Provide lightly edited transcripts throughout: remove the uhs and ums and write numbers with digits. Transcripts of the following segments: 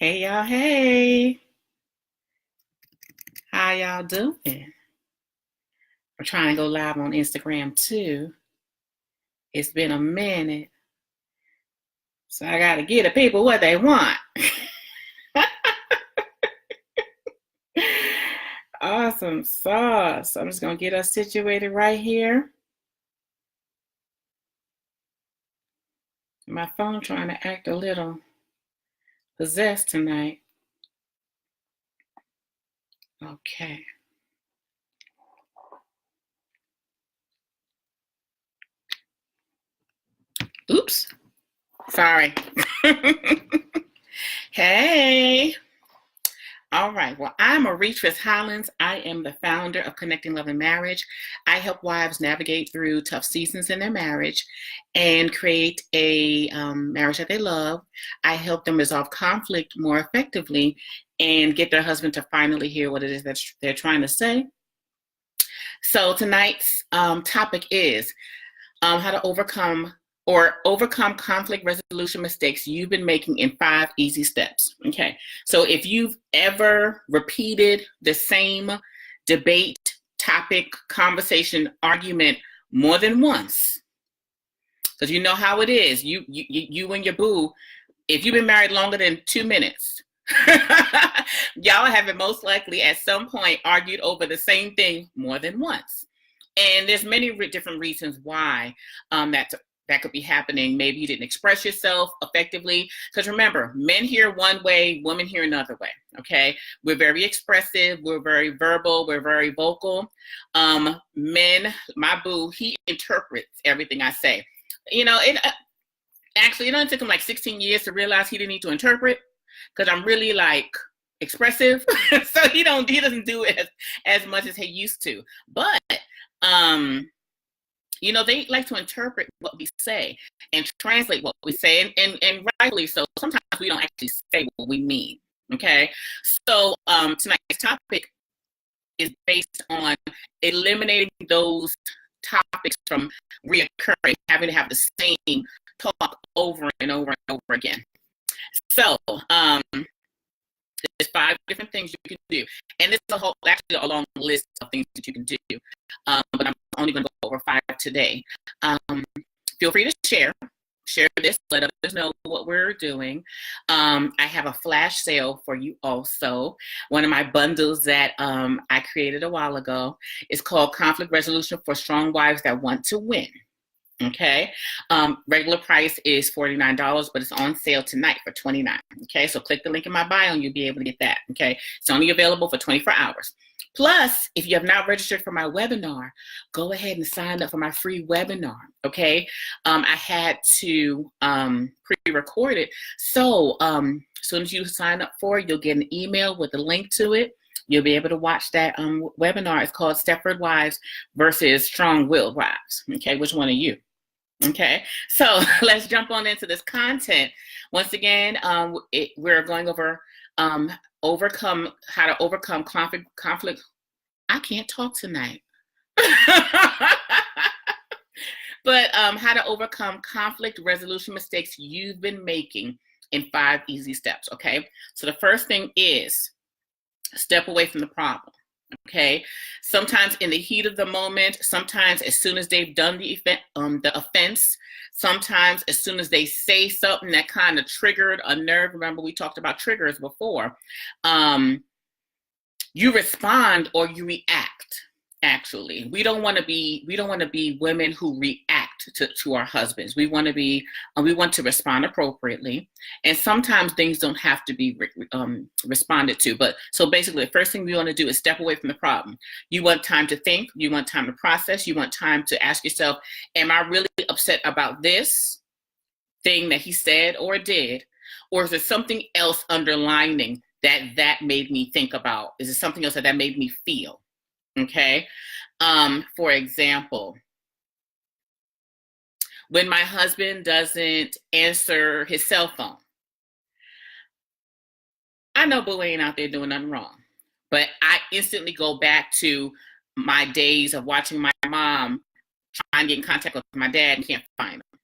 Hey y'all, hey. How y'all doing? We're trying to go live on Instagram too. It's been a minute, so I gotta get the people what they want. Awesome sauce. I'm just gonna get us situated right here. My phone trying to act a little possessed tonight. Okay. Oops. Sorry. Hey. All right. Well, I'm Unexpressed Hollins. I am the founder of Connecting Love and Marriage. I help wives navigate through tough seasons in their marriage and create a marriage that they love. I help them resolve conflict more effectively and get their husband to finally hear what it is that they're trying to say. So tonight's topic is how to overcome conflict resolution mistakes you've been making in 5 easy steps. Okay, so if you've ever repeated the same debate, topic, conversation, argument more than once, because you know how it is, you and your boo, if you've been married longer than 2 minutes, y'all have most likely at some point argued over the same thing more than once. And there's many different reasons why that could be happening. Maybe you didn't express yourself effectively. Because remember, men hear one way, women hear another way. Okay, we're very expressive, we're very verbal, we're very vocal. Men, my boo, he interprets everything I say. You know, it took him like 16 years to realize he didn't need to interpret, because I'm really like expressive. So he doesn't do it as much as he used to. But they like to interpret what we say and translate what we say, and rightly so. Sometimes we don't actually say what we mean. Okay, so tonight's topic is based on eliminating those topics from reoccurring, having to have the same talk over and over and over again. So there's 5 different things you can do, and this is actually a long list of things that you can do, but I'm only going to go over 5 today. Feel free to share this, let others know what we're doing. I have a flash sale for you also. One of my bundles that I created a while ago is called Conflict Resolution for Strong Wives That Want to Win. Okay, regular price is $49, but it's on sale tonight for $29. Okay, so click the link in my bio and you'll be able to get that. Okay, it's only available for 24 hours. Plus, if you have not registered for my webinar, go ahead and sign up for my free webinar. Okay, I had to pre-record it, so as soon as you sign up for it, you'll get an email with a link to it. You'll be able to watch that webinar. It's called Stepford Wives versus Strong-Willed Wives. Okay, which one are you? Okay, so let's jump on into this content. Once again, we're going over how to overcome conflict. I can't talk tonight. But how to overcome conflict resolution mistakes you've been making in 5 easy steps. Okay, so the first thing is step away from the problem. Okay, sometimes in the heat of the moment, sometimes as soon as they've done the offense, sometimes as soon as they say something that kind of triggered a nerve. Remember, we talked about triggers before. You respond or you react. Actually, we don't want to be women who react to our husbands. We want to respond appropriately, and sometimes things don't have to be responded to. But so basically, the first thing we want to do is step away from the problem. You want time to think. You want time to process. You want time to ask yourself, am I really upset about this thing that he said or did, or is there something else underlining that made me think about? Is it something else that made me feel? Okay, for example, when my husband doesn't answer his cell phone, I know boo ain't out there doing nothing wrong, but I instantly go back to my days of watching my mom try and get in contact with my dad and can't find him.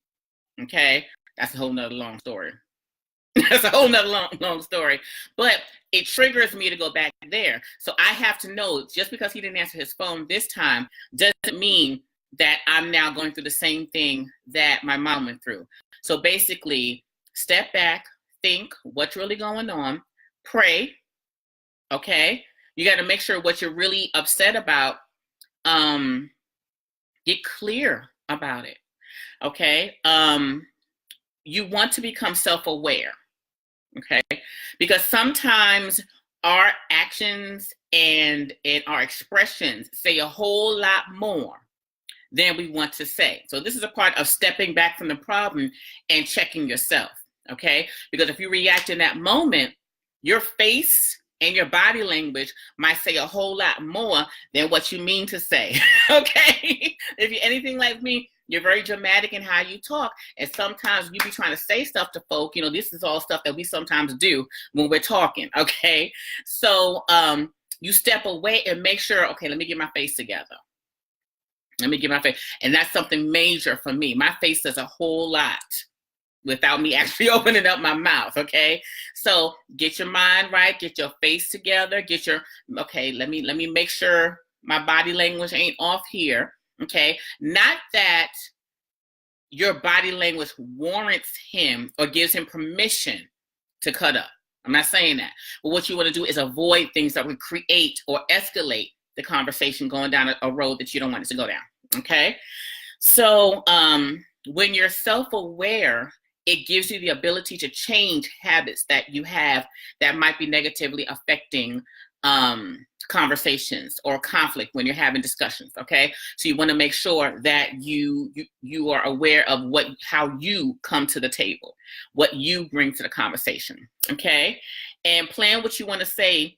Okay, that's a whole nother long story. That's a whole nother long story. But it triggers me to go back there. So I have to know, just because he didn't answer his phone this time doesn't mean that I'm now going through the same thing that my mom went through. So basically, step back, think what's really going on, pray, okay? You got to make sure what you're really upset about, get clear about it, okay? You want to become self-aware, okay? Because sometimes our actions and our expressions say a whole lot more than we want to say. So this is a part of stepping back from the problem and checking yourself, okay? Because if you react in that moment, your face and your body language might say a whole lot more than what you mean to say, okay? If you're anything like me, you're very dramatic in how you talk, and sometimes you be trying to say stuff to folk. This is all stuff that we sometimes do when we're talking, okay? So you step away and make sure, okay, let me get my face together. Let me get my face. And that's something major for me. My face does a whole lot without me actually opening up my mouth, okay? So get your mind right, get your face together, okay, let me make sure my body language ain't off here, okay? Not that your body language warrants him or gives him permission to cut up. I'm not saying that. But what you want to do is avoid things that would create or escalate the conversation going down a road that you don't want it to go down, okay? So when you're self-aware, it gives you the ability to change habits that you have that might be negatively affecting conversations or conflict when you're having discussions, okay? So you want to make sure that you are aware of how you come to the table, what you bring to the conversation, okay? And plan what you want to say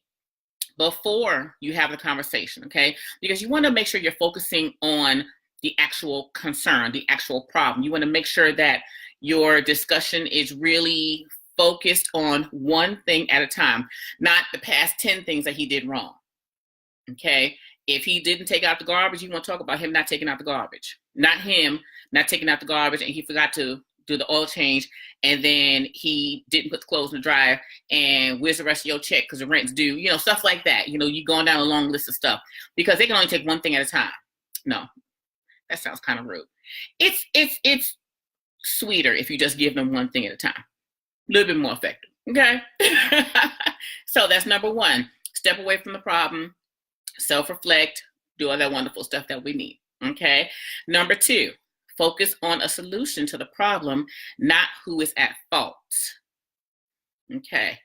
before you have the conversation, okay? Because you want to make sure you're focusing on the actual concern, the actual problem. You want to make sure that your discussion is really focused on one thing at a time, not the past 10 things that he did wrong, okay? If he didn't take out the garbage, you want to talk about him not taking out the garbage, not him not taking out the garbage and he forgot to do the oil change, and then he didn't put the clothes in the dryer, and where's the rest of your check because the rent's due, stuff like that. You going down a long list of stuff because they can only take one thing at a time. No, that sounds kind of rude. It's sweeter if you just give them one thing at a time. A little bit more effective, okay? So that's number one. Step away from the problem, self-reflect, do all that wonderful stuff that we need, okay? Number two, focus on a solution to the problem, not who is at fault. Okay.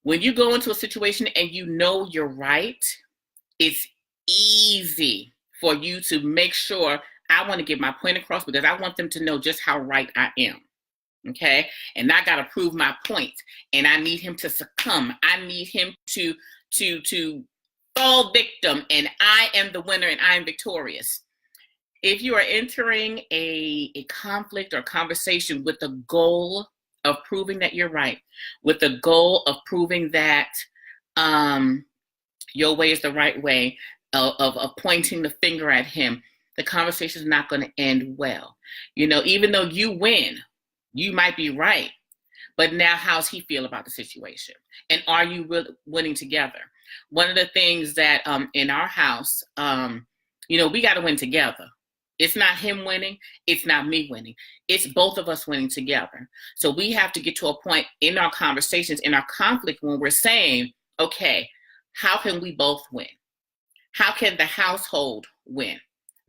When you go into a situation and you know you're right, it's easy for you to make sure I want to get my point across because I want them to know just how right I am. Okay. And I got to prove my point, and I need him to succumb. I need him to fall victim, and I am the winner and I am victorious. If you are entering a conflict or conversation with the goal of proving that you're right, with the goal of proving that your way is the right way, of pointing the finger at him, the conversation is not going to end well. Even though you win, you might be right, but now how's he feel about the situation? And are you winning together? One of the things that in our house, we got to win together. It's not him winning. It's not me winning. It's both of us winning together. So we have to get to a point in our conversations, in our conflict, when we're saying, okay, how can we both win? How can the household win?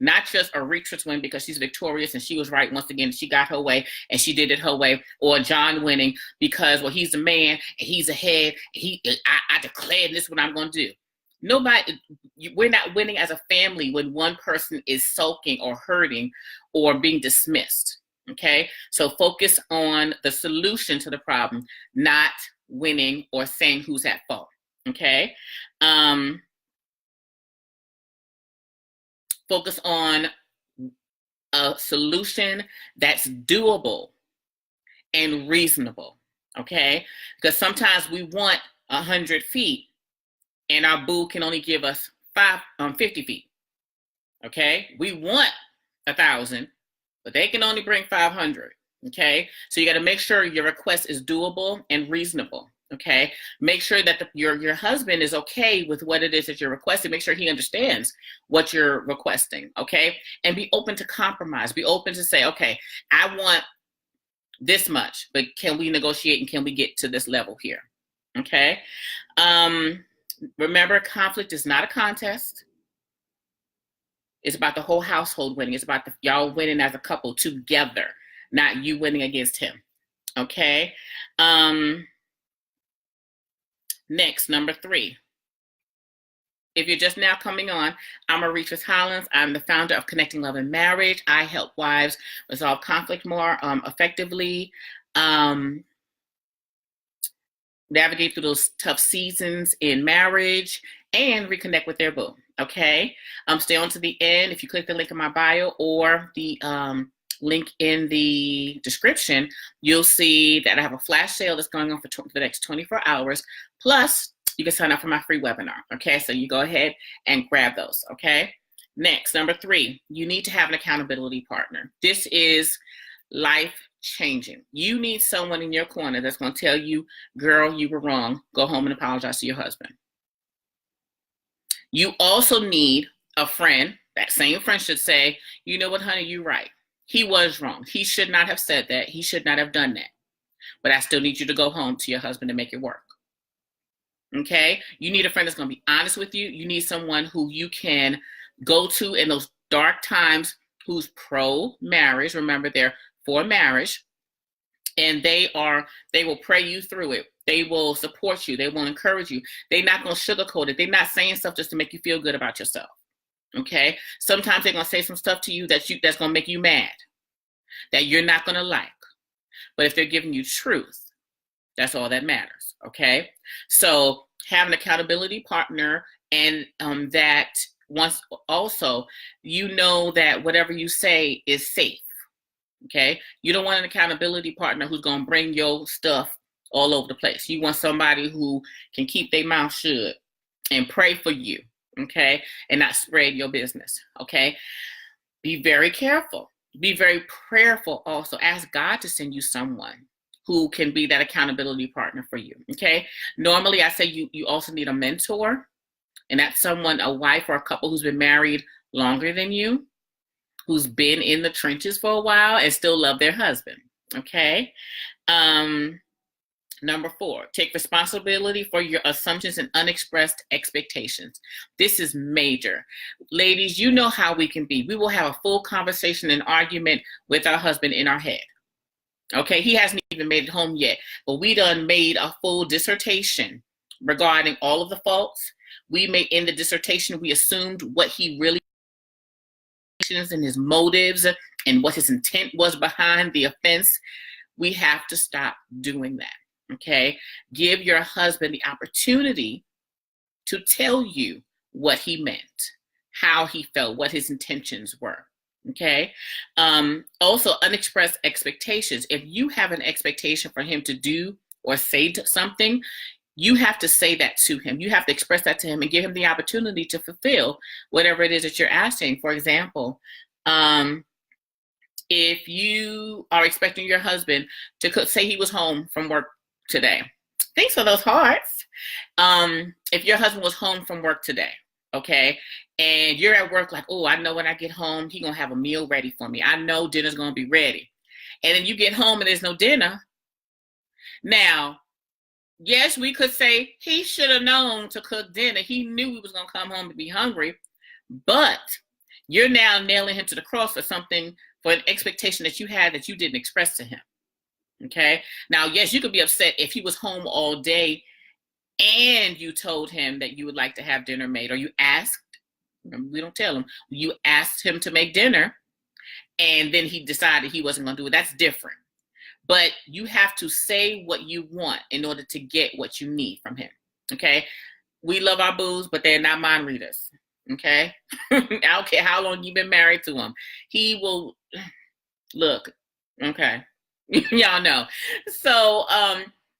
Not just Aretha's win because she's victorious and she was right once again. She got her way and she did it her way. Or John winning because, well, he's the man and he's ahead. I declared this is what I'm going to do. We're not winning as a family when one person is sulking or hurting or being dismissed, okay? So focus on the solution to the problem, not winning or saying who's at fault, okay? Focus on a solution that's doable and reasonable, okay? Because sometimes we want 100 feet and our boo can only give us 50 feet, okay? We want 1,000, but they can only bring 500, Okay, so you got to make sure your request is doable and reasonable. Okay, make sure that your husband is okay with what it is that you're requesting. Make sure he understands what you're requesting. Okay, and be open to compromise. Be open to say, okay, I want this much, but can we negotiate and can we get to this level here? Okay. Remember, conflict is not a contest. It's about the whole household winning. It's about y'all winning as a couple together, not you winning against him. Okay. Next, number 3. If you're just now coming on, I'm Unexpressed Expectations. I'm the founder of Connecting Love and Marriage. I help wives resolve conflict more effectively, navigate through those tough seasons in marriage, and reconnect with their boo. Okay? Stay on to the end. If you click the link in my bio or the link in the description, you'll see that I have a flash sale that's going on for the next 24 hours. Plus, you can sign up for my free webinar. Okay, so you go ahead and grab those. Okay, next, number 3, you need to have an accountability partner. This is life changing. You need someone in your corner that's going to tell you, girl, you were wrong. Go home and apologize to your husband. You also need a friend. That same friend should say, you know what, honey, you're right. He was wrong. He should not have said that. He should not have done that. But I still need you to go home to your husband and make it work. Okay? You need a friend that's going to be honest with you. You need someone who you can go to in those dark times who's pro-marriage. Remember, they're for marriage. And they will pray you through it. They will support you. They will encourage you. They're not going to sugarcoat it. They're not saying stuff just to make you feel good about yourself. Okay? Sometimes they're going to say some stuff to you that's going to make you mad, that you're not going to like. But if they're giving you truth, that's all that matters. Okay? So have an accountability partner, and that once also, you know that whatever you say is safe. Okay? You don't want an accountability partner who's going to bring your stuff all over the place. You want somebody who can keep their mouth shut and pray for you. Okay? And not spread your business. Okay? Be very careful. Be very prayerful also. Ask God to send you someone who can be that accountability partner for you. Okay? Normally I say you also need a mentor, and that's someone, a wife or a couple who's been married longer than you, who's been in the trenches for a while and still love their husband. Okay? Number 4, take responsibility for your assumptions and unexpressed expectations. This is major. Ladies, you know how we can be. We will have a full conversation and argument with our husband in our head. Okay, he hasn't even made it home yet, but we done made a full dissertation regarding all of the faults. In the dissertation, we assumed what he really and his motives and what his intent was behind the offense. We have to stop doing that. Okay, give your husband the opportunity to tell you what he meant, how he felt, what his intentions were. Okay. Also, unexpressed expectations. If you have an expectation for him to do or say something, you have to say that to him. You have to express that to him and give him the opportunity to fulfill whatever it is that you're asking. For example, if you are expecting your husband to cook, say he was home from work today. Thanks for those hearts. If your husband was home from work today, okay, and you're at work like, oh, I know when I get home, he's going to have a meal ready for me. I know dinner's going to be ready. And then you get home and there's no dinner. Now, yes, we could say he should have known to cook dinner. He knew he was going to come home and be hungry. But you're now nailing him to the cross for something, for an expectation that you had that you didn't express to him. Okay? Now, yes, you could be upset if he was home all day and you told him that you would like to have dinner made, or you asked, we don't tell him, you asked him to make dinner and then he decided he wasn't going to do it. That's different. But you have to say what you want in order to get what you need from him. Okay? We love our boos, but they're not mind readers. Okay? I don't care how long you've been married to him. He will look. Okay. Y'all know. So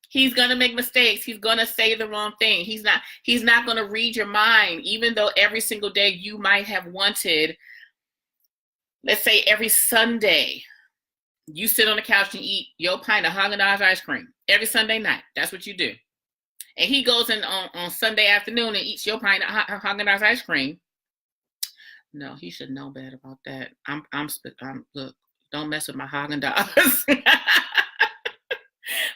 he's gonna make mistakes. He's gonna say the wrong thing. He's not gonna read your mind, even though every single day you might have wanted, let's say every Sunday, You sit on the couch and eat your pint of Haagen-Dazs ice cream every Sunday night. That's what you do. And he goes in on Sunday afternoon and eats your pint of Haagen-Dazs ice cream. No, he should know better about that. I'm look, don't mess with my Haagen-Dazs.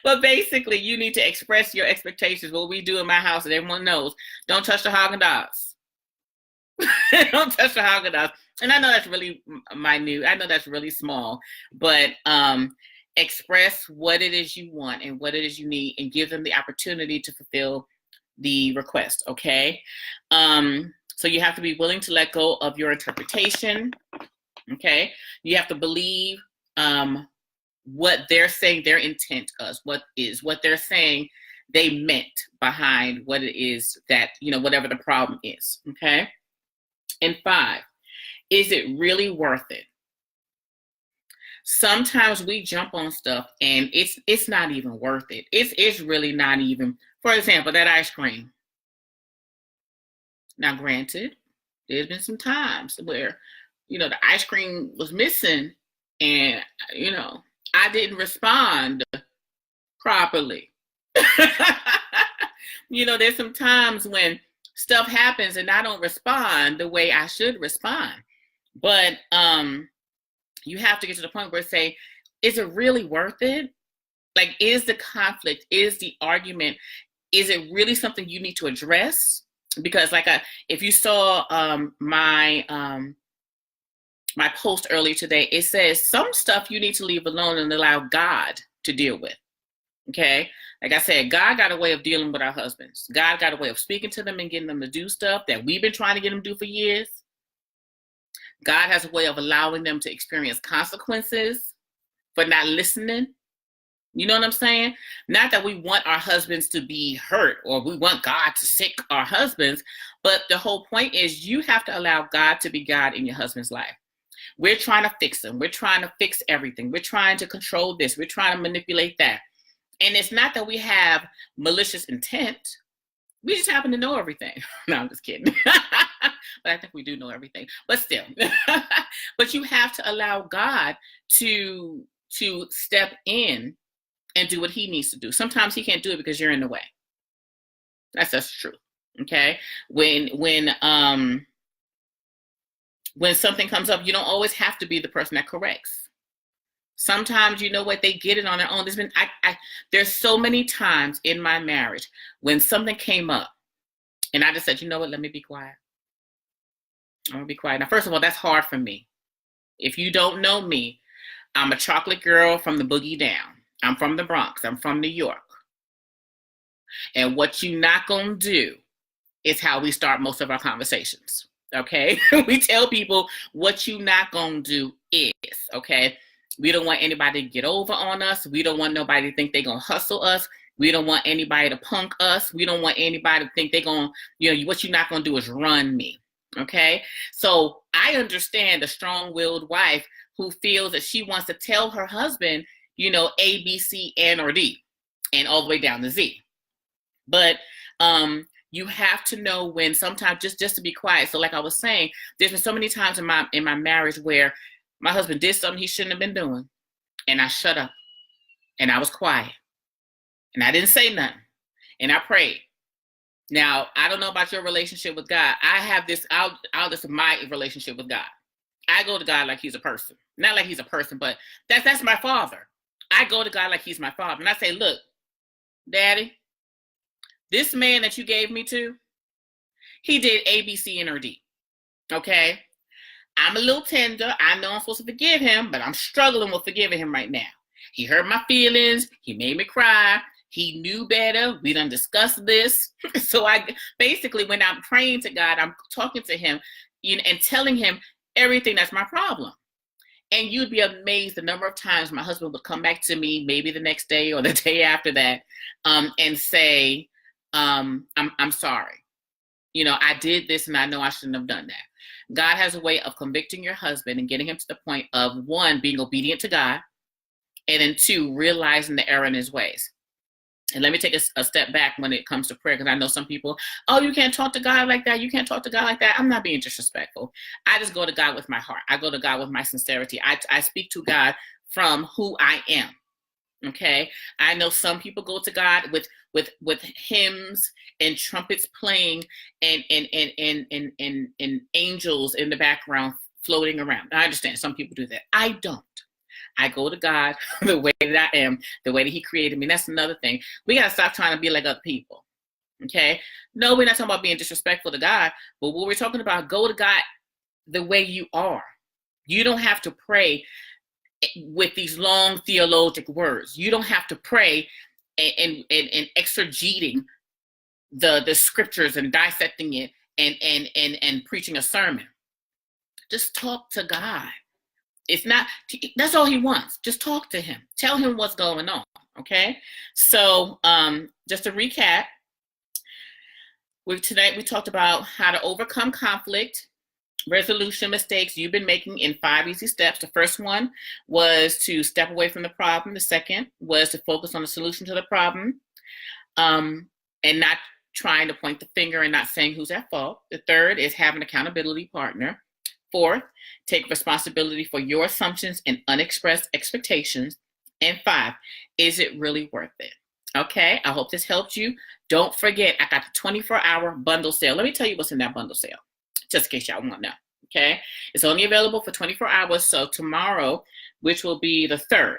But basically, you need to express your expectations. What we do in my house, and everyone knows, don't touch the Haagen-Dazs. Don't touch the Haagen-Dazs. And I know that's really minute. I know that's really small. But express what it is you want and what it is you need, and give them the opportunity to fulfill the request. Okay. So you have to be willing to let go of your interpretation. Okay. You have to believe what they're saying their intent is, what they're saying they meant behind what it is that, whatever the problem is. Okay. And 5, is it really worth it? Sometimes we jump on stuff and it's not even worth it. It's really not even. For example, that ice cream. Now, granted, there's been some times where, the ice cream was missing and, I didn't respond properly. There's some times when stuff happens and I don't respond the way I should respond. But you have to get to the point where say, is it really worth it? Like, is the conflict, is the argument, is it really something you need to address? Because if you saw my post earlier today, it says some stuff you need to leave alone and allow God to deal with. Okay. Like I said, God got a way of dealing with our husbands. God got a way of speaking to them and getting them to do stuff that we've been trying to get them to do for years. God has a way of allowing them to experience consequences for not listening. You know what I'm saying? Not that we want our husbands to be hurt or we want God to sick our husbands, but the whole point is you have to allow God to be God in your husband's life. We're trying to fix them. We're trying to fix everything. We're trying to control this. We're trying to manipulate that. And it's not that we have malicious intent. We just happen to know everything. No, I'm just kidding. But I think we do know everything. But still. But you have to allow God to step in and do what he needs to do. Sometimes he can't do it because you're in the way. That's just true. Okay? When something comes up, you don't always have to be the person that corrects. Sometimes, they get it on their own. There's so many times in my marriage when something came up and I just said, you know what, let me be quiet. I'm going to be quiet. Now, first of all, that's hard for me. If you don't know me, I'm a chocolate girl from the boogie down. I'm from the Bronx. I'm from New York. And what you not going to do is how we start most of our conversations. Okay? We tell people what you not going to do is, okay? We don't want anybody to get over on us. We don't want nobody to think they're going to hustle us. We don't want anybody to punk us. We don't want anybody to think they're going to, what you're not going to do is run me. Okay? So I understand the strong-willed wife who feels that she wants to tell her husband, A, B, C, N, or D, and all the way down to Z. But you have to know when sometimes just to be quiet. So like I was saying, there's been so many times in my marriage where my husband did something he shouldn't have been doing. And I shut up. And I was quiet. And I didn't say nothing. And I prayed. Now, I don't know about your relationship with God. I have this, I'll just my relationship with God. I go to God like he's a person. Not like he's a person, but that's my father. I go to God like he's my father. And I say, look, Daddy, this man that you gave me to, he did A, B, C, N, or D. Okay? I'm a little tender. I know I'm supposed to forgive him, but I'm struggling with forgiving him right now. He hurt my feelings. He made me cry. He knew better. We done discussed this. So I basically, when I'm praying to God, I'm talking to him and telling him everything that's my problem. And you'd be amazed the number of times my husband would come back to me, maybe the next day or the day after that, and say, I'm sorry. I did this and I know I shouldn't have done that. God has a way of convicting your husband and getting him to the point of, 1, being obedient to God, and then 2, realizing the error in his ways. And let me take a step back when it comes to prayer, because I know some people, oh, you can't talk to God like that. You can't talk to God like that. I'm not being disrespectful. I just go to God with my heart. I go to God with my sincerity. I speak to God from who I am. Okay, I know some people go to God with hymns and trumpets playing and angels in the background floating around. I understand some people do that. I don't. I go to God the way that I am, the way that He created me. That's another thing. We gotta stop trying to be like other people. Okay. No, we're not talking about being disrespectful to God, but what we're talking about, go to God the way you are. You don't have to pray with these long theologic words. You don't have to pray and exegeting the scriptures and dissecting it and preaching a sermon. Just talk to God. It's not, that's all He wants. Just talk to Him. Tell Him what's going on. Okay. So just to recap, tonight we talked about how to overcome conflict, resolution mistakes you've been making in 5 easy steps. The first one was to step away from the problem. The second was to focus on the solution to the problem, and not trying to point the finger and not saying who's at fault. The third is have an accountability partner. Fourth, take responsibility for your assumptions and unexpressed expectations. And 5, is it really worth it? Okay, I hope this helped you. Don't forget, I got the 24-hour bundle sale. Let me tell you what's in that bundle sale, just in case y'all want to know. Okay, it's only available for 24 hours. So tomorrow, which will be the 3rd,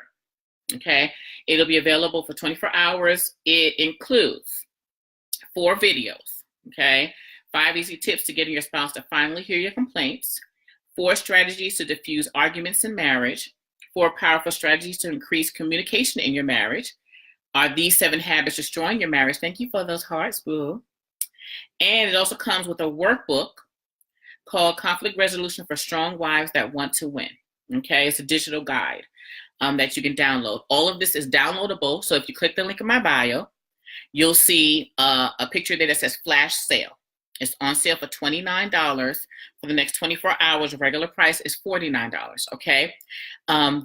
okay, it'll be available for 24 hours. It includes 4 videos, okay, 5 easy tips to getting your spouse to finally hear your complaints, 4 strategies to diffuse arguments in marriage, 4 powerful strategies to increase communication in your marriage. Are these 7 habits destroying your marriage? Thank you for those hearts, boo. And it also comes with a workbook called Conflict Resolution for Strong Wives That Want to Win. Okay, it's a digital guide that you can download. All of this is downloadable. So if you click the link in my bio, you'll see a picture there that says flash sale. It's on sale for $29 for the next 24 hours. Regular price is $49. Okay,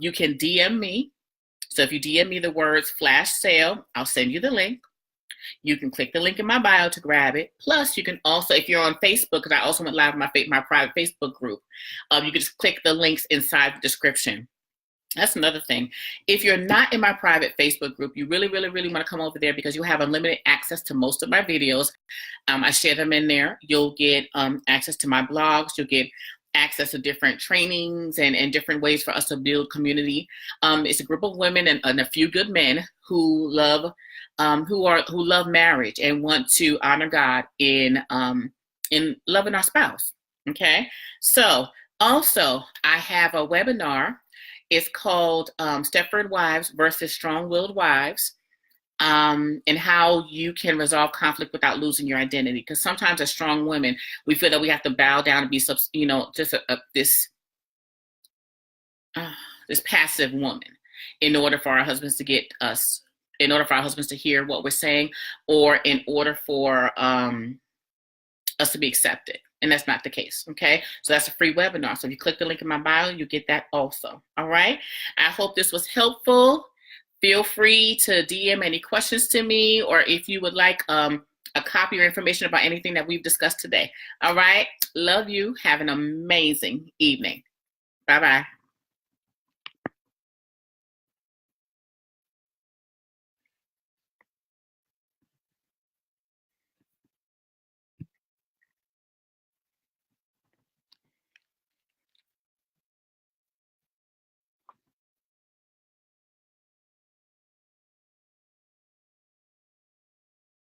you can DM me. So if you DM me the words flash sale, I'll send you the link. You can click the link in my bio to grab it. Plus, you can also, if you're on Facebook, because I also went live in my private Facebook group, you can just click the links inside the description. That's another thing. If you're not in my private Facebook group, you really, really, really want to come over there because you'll have unlimited access to most of my videos. I share them in there. You'll get access to my blogs. You'll get access to different trainings and different ways for us to build community. It's a group of women and a few good men who love marriage and want to honor God in loving our spouse. Okay. So also I have a webinar. It's called Stepford Wives versus Strong-Willed Wives, and how you can resolve conflict without losing your identity. Because sometimes as strong women, we feel that we have to bow down and be, just this passive woman in order for our husbands to get us, in order for our husbands to hear what we're saying, or in order for us to be accepted. And that's not the case, okay? So that's a free webinar. So if you click the link in my bio, you get that also, all right? I hope this was helpful. Feel free to DM any questions to me, or if you would like a copy or information about anything that we've discussed today. All right? Love you. Have an amazing evening. Bye-bye.